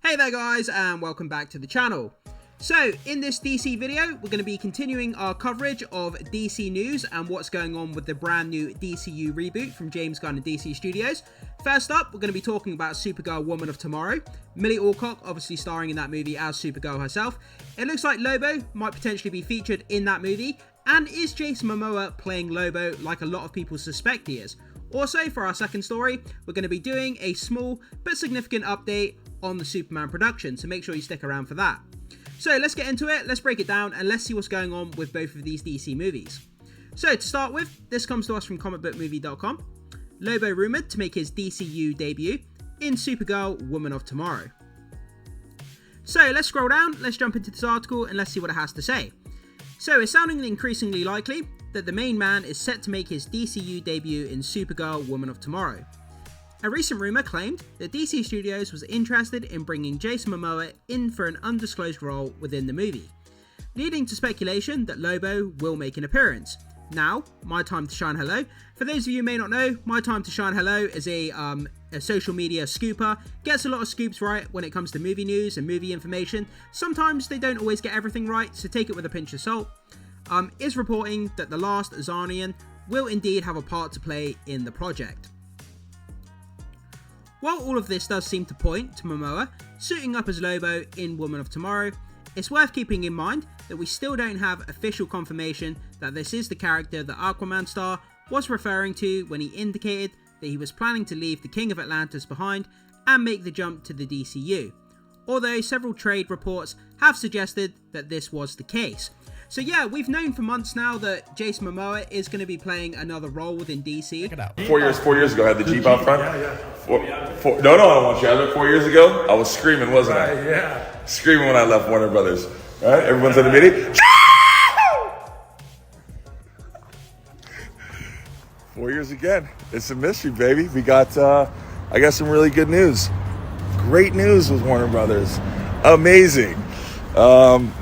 Hey there guys, and welcome back to the channel. So in this DC video, we're going to be continuing our coverage of DC news and what's going on with the brand new DCU reboot from James Gunn and DC Studios. First up, we're going to be talking about Supergirl, Woman of Tomorrow. Millie Alcock obviously starring in that movie as Supergirl herself. It looks like Lobo might potentially be featured in that movie, and is Jason Momoa playing Lobo like a lot of people suspect he is? Also, for our second story, we're going to be doing a small but significant update on the Superman production, so make sure you stick around for that. So let's get into it, let's break it down, and let's see what's going on with both of these DC movies. So to start with, this comes to us from comicbookmovie.com. Lobo rumoured to make his DCU debut in Supergirl, Woman of Tomorrow. So let's scroll down, let's jump into this article, and let's see what it has to say. So it's sounding increasingly likely that the main man is set to make his DCU debut in Supergirl, Woman of Tomorrow. A recent rumour claimed that DC Studios was interested in bringing Jason Momoa in for an undisclosed role within the movie, leading to speculation that Lobo will make an appearance. Now, My Time to Shine Hello. For those of you who may not know, My Time to Shine Hello is a social media scooper, gets a lot of scoops right when it comes to movie news and movie information. Sometimes they don't always get everything right, so take it with a pinch of salt. Is reporting that the last Azarnian will indeed have a part to play in the project. While all of this does seem to point to Momoa suiting up as Lobo in Woman of Tomorrow, it's worth keeping in mind that we still don't have official confirmation that this is the character that Aquaman star was referring to when he indicated that he was planning to leave the King of Atlantis behind and make the jump to the DCU, although several trade reports have suggested that this was the case. So yeah, we've known for months now that Jason Momoa is going to be playing another role within DC. Check it out. 4 years ago, I had the Jeep out front. Yeah. No, I don't want you. I had it 4 years ago. I was screaming, wasn't I? Yeah. Screaming when I left Warner Brothers. All right, everyone's in the meeting. 4 years again. It's a mystery, baby. We got, I got some really good news. Great news with Warner Brothers. Amazing.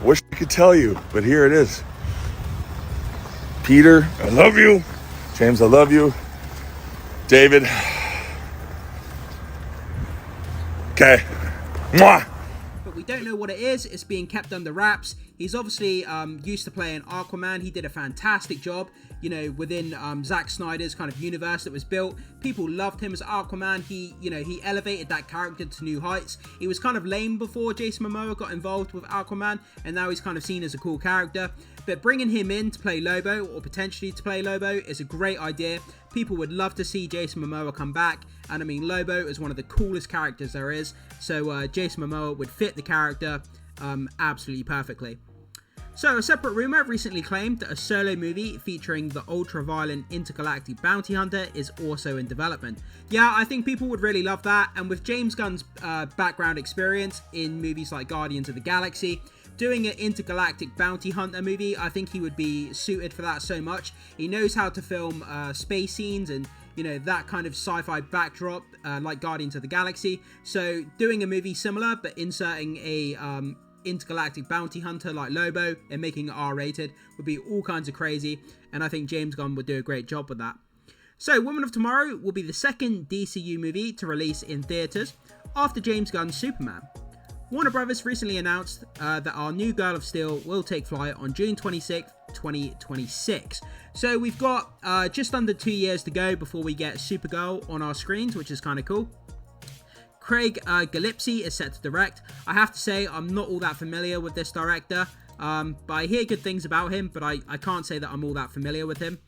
Wish I could tell you, but here it is. Peter, I love you. James, I love you. David. Okay. Mwah. But we don't know what it is, it's being kept under wraps. He's obviously used to playing Aquaman. He did a fantastic job, you know, within Zack Snyder's kind of universe that was built. People loved him as Aquaman. He elevated that character to new heights. He was kind of lame before Jason Momoa got involved with Aquaman, and now he's kind of seen as a cool character. But bringing him in to play Lobo, or potentially to play Lobo, is a great idea. People would love to see Jason Momoa come back, and I mean, Lobo is one of the coolest characters there is, so Jason Momoa would fit the character absolutely perfectly. So, a separate rumour recently claimed that a solo movie featuring the ultra-violent intergalactic bounty hunter is also in development. Yeah, I think people would really love that, and with James Gunn's background experience in movies like Guardians of the Galaxy, doing an intergalactic bounty hunter movie, I think he would be suited for that so much. He knows how to film space scenes and, you know, that kind of sci-fi backdrop like Guardians of the Galaxy. So doing a movie similar but inserting a intergalactic bounty hunter like Lobo and making it R-rated would be all kinds of crazy, and I think James Gunn would do a great job with that. So Woman of Tomorrow will be the second DCU movie to release in theatres after James Gunn's Superman. Warner Brothers recently announced that our new Girl of Steel will take flight on June 26th, 2026. So we've got just under 2 years to go before we get Supergirl on our screens, which is kind of cool. Craig Gillespie is set to direct. I have to say, I'm not all that familiar with this director, but I hear good things about him, but I can't say that I'm all that familiar with him.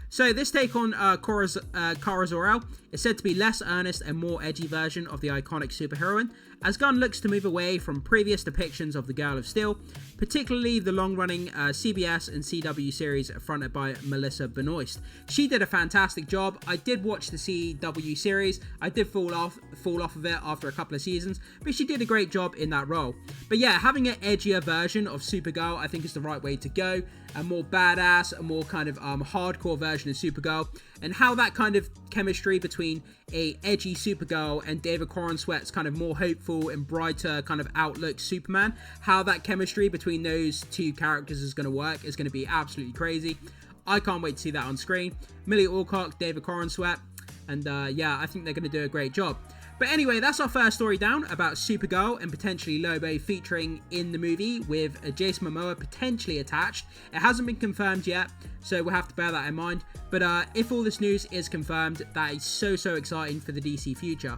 So this take on Kara Zor-El is said to be less earnest and more edgy version of the iconic superheroine, as Gunn looks to move away from previous depictions of the Girl of Steel, particularly the long-running CBS and CW series fronted by Melissa Benoist. She did a fantastic job. I did watch the CW series. I did fall off of it after a couple of seasons, but she did a great job in that role. But yeah, having an edgier version of Supergirl I think is the right way to go. A more badass, a more kind of hardcore version of Supergirl, and how that kind of chemistry between a edgy Supergirl and David Corenswet's kind of more hopeful and brighter kind of outlook Superman, how that chemistry between those two characters is going to work is going to be absolutely crazy. I can't wait to see that on screen. Millie Alcock, David Corenswet, and yeah, I think they're going to do a great job. But anyway, that's our first story down about Supergirl and potentially Lobo featuring in the movie with Jason Momoa potentially attached. It hasn't been confirmed yet, so we'll have to bear that in mind. But if all this news is confirmed, that is so exciting for the DC future.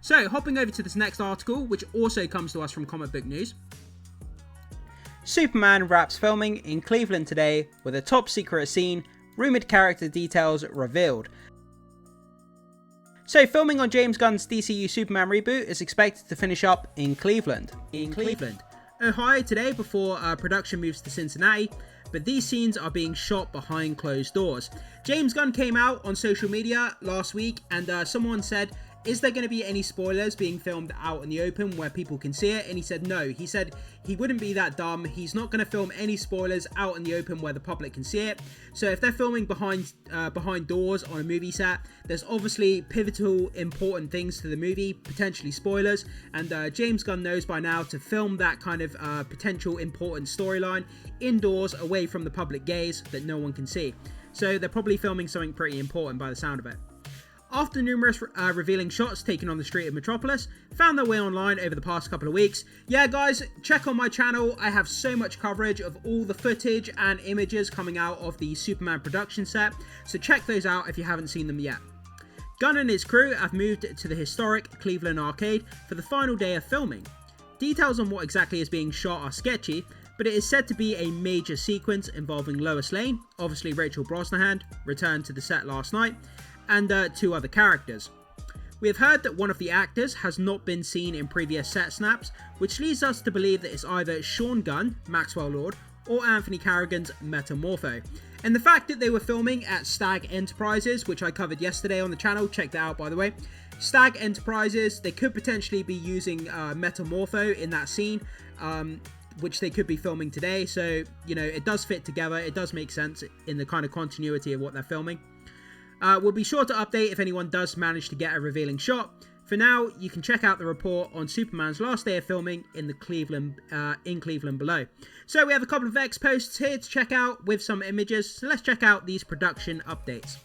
So, hopping over to this next article, which also comes to us from Comic Book News. Superman wraps filming in Cleveland today with a top secret scene, rumoured character details revealed. So, filming on James Gunn's DCU Superman reboot is expected to finish up in Cleveland. Ohio today before production moves to Cincinnati, but these scenes are being shot behind closed doors. James Gunn came out on social media last week and someone said, is there going to be any spoilers being filmed out in the open where people can see it? And he said no. He said he wouldn't be that dumb. He's not going to film any spoilers out in the open where the public can see it. So if they're filming behind doors on a movie set, there's obviously pivotal, important things to the movie, potentially spoilers. And James Gunn knows by now to film that kind of potential important storyline indoors, away from the public gaze that no one can see. So they're probably filming something pretty important by the sound of it. After numerous revealing shots taken on the street of Metropolis found their way online over the past couple of weeks. Yeah guys, check on my channel, I have so much coverage of all the footage and images coming out of the Superman production set, so check those out if you haven't seen them yet. Gunn and his crew have moved to the historic Cleveland arcade for the final day of filming. Details on what exactly is being shot are sketchy, but it is said to be a major sequence involving Lois Lane, obviously Rachel Brosnahan, returned to the set last night, and 2 other characters. We have heard that one of the actors has not been seen in previous set snaps, which leads us to believe that it's either Sean Gunn, Maxwell Lord, or Anthony Carrigan's Metamorpho. And the fact that they were filming at Stag Enterprises, which I covered yesterday on the channel, check that out by the way. Stag Enterprises, they could potentially be using Metamorpho in that scene, which they could be filming today, so you know, it does fit together, it does make sense in the kind of continuity of what they're filming. We'll be sure to update if anyone does manage to get a revealing shot. For now, you can check out the report on Superman's last day of filming in Cleveland below. So we have a couple of X posts here to check out with some images, so let's check out these production updates.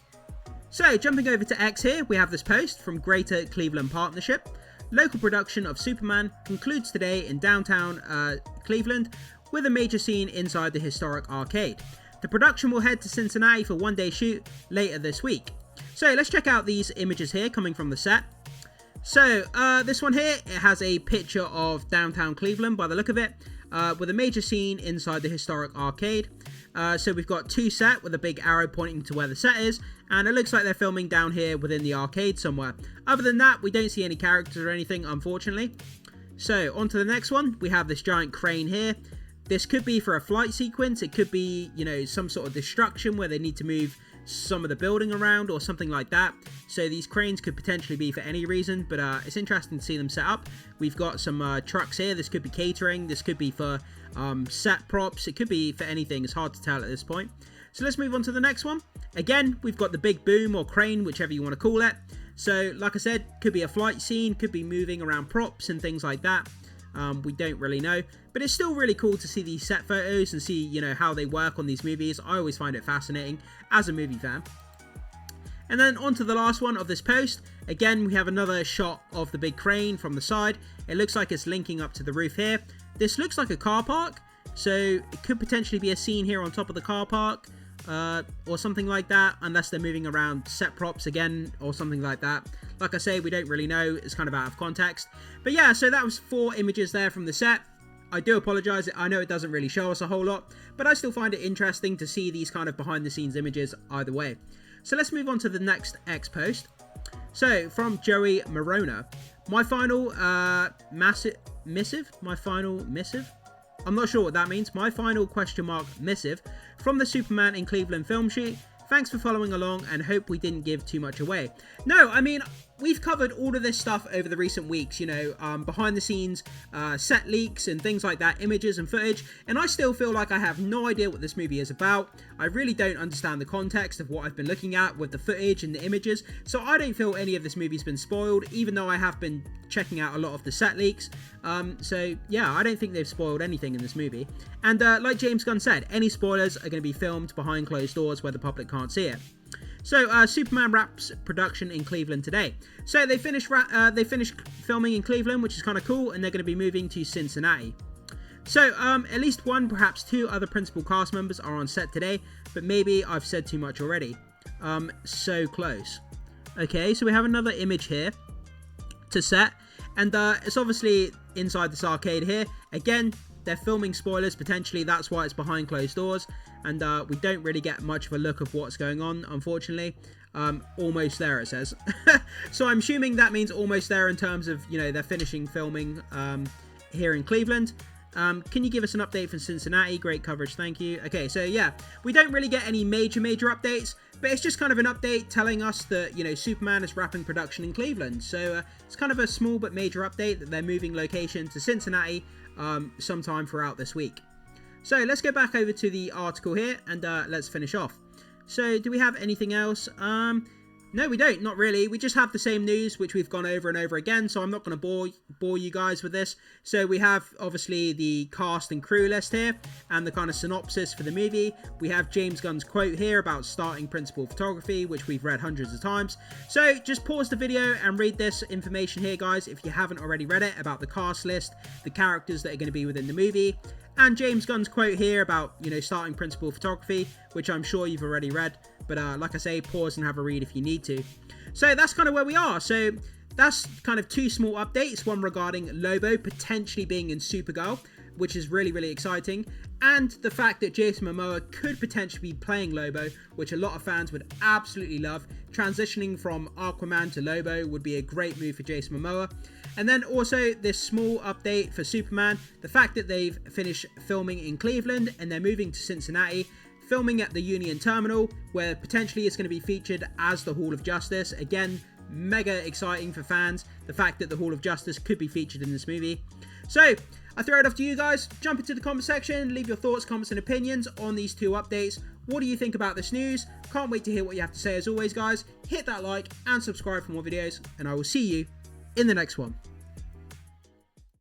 So jumping over to X here, we have this post from Greater Cleveland Partnership. Local production of Superman concludes today in downtown Cleveland with a major scene inside the historic arcade. The production will head to Cincinnati for one-day shoot later this week. So let's check out these images here coming from the set. So this one here, it has a picture of downtown Cleveland by the look of it, with a major scene inside the historic arcade. So we've got 2 set with a big arrow pointing to where the set is, and it looks like they're filming down here within the arcade somewhere. Other than that, we don't see any characters or anything, unfortunately. So on to the next one, we have this giant crane here. This could be for a flight sequence, it could be, you know, some sort of destruction where they need to move some of the building around or something like that. So these cranes could potentially be for any reason, but it's interesting to see them set up. We've got some trucks here, this could be catering, this could be for set props, it could be for anything, it's hard to tell at this point. So let's move on to the next one. Again, we've got the big boom or crane, whichever you want to call it. So like I said, could be a flight scene, could be moving around props and things like that. We don't really know, but it's still really cool to see these set photos and see, you know, how they work on these movies. I always find it fascinating as a movie fan. And then on to the last one of this post. Again, we have another shot of the big crane from the side. It looks like it's linking up to the roof here. This looks like a car park, so it could potentially be a scene here on top of the car park, or something like that, unless they're moving around set props again or something like that. Like I say, we don't really know, it's kind of out of context. But yeah, so that was 4 images there from the set. I do apologise, I know it doesn't really show us a whole lot, but I still find it interesting to see these kind of behind the scenes images either way. So let's move on to the next X post. So from Joey Morona, my final missive? I'm not sure what that means. My final missive from the Superman in Cleveland film shoot. Thanks for following along and hope we didn't give too much away. No, I mean, we've covered all of this stuff over the recent weeks, you know, behind the scenes, set leaks and things like that, images and footage, and I still feel like I have no idea what this movie is about. I really don't understand the context of what I've been looking at with the footage and the images, so I don't feel any of this movie's been spoiled, even though I have been checking out a lot of the set leaks. So yeah, I don't think they've spoiled anything in this movie. And like James Gunn said, any spoilers are going to be filmed behind closed doors where the public can't see it. So Superman wraps production in Cleveland today. So they finished filming in Cleveland, which is kind of cool, and they're going to be moving to Cincinnati. So at least one, perhaps two other principal cast members are on set today, but maybe I've said too much already. So close. Okay, so we have another image here to set, and it's obviously inside this arcade here. Again, they're filming spoilers, potentially that's why it's behind closed doors, and we don't really get much of a look of what's going on, unfortunately. Almost there, it says. So I'm assuming that means almost there in terms of, you know, they're finishing filming here in Cleveland. Can you give us an update from Cincinnati? Great coverage, thank you. Okay, so yeah, we don't really get any major updates, but it's just kind of an update telling us that, you know, Superman is wrapping production in Cleveland. So it's kind of a small but major update that they're moving location to Cincinnati sometime throughout this week. So let's go back over to the article here and let's finish off. So do we have anything else? No, we don't. Not really. We just have the same news, which we've gone over and over again, so I'm not going to bore you guys with this. So we have, obviously, the cast and crew list here, and the kind of synopsis for the movie. We have James Gunn's quote here about starting principal photography, which we've read hundreds of times. So just pause the video and read this information here, guys, if you haven't already read it, about the cast list, the characters that are going to be within the movie, and James Gunn's quote here about, you know, starting principal photography, which I'm sure you've already read. But like I say, pause and have a read if you need to. So that's kind of where we are. So that's kind of two small updates. One regarding Lobo potentially being in Supergirl, which is really exciting. And the fact that Jason Momoa could potentially be playing Lobo, which a lot of fans would absolutely love. Transitioning from Aquaman to Lobo would be a great move for Jason Momoa. And then also this small update for Superman. The fact that they've finished filming in Cleveland and they're moving to Cincinnati, filming at the Union Terminal, where potentially it's going to be featured as the Hall of Justice. Again, mega exciting for fans, the fact that the Hall of Justice could be featured in this movie. So I throw it off to you guys. Jump into the comment section, leave your thoughts, comments and opinions on these two updates. What do you think about this news? Can't wait to hear what you have to say. As always, guys, hit that like and subscribe for more videos, and I will see you in the next one.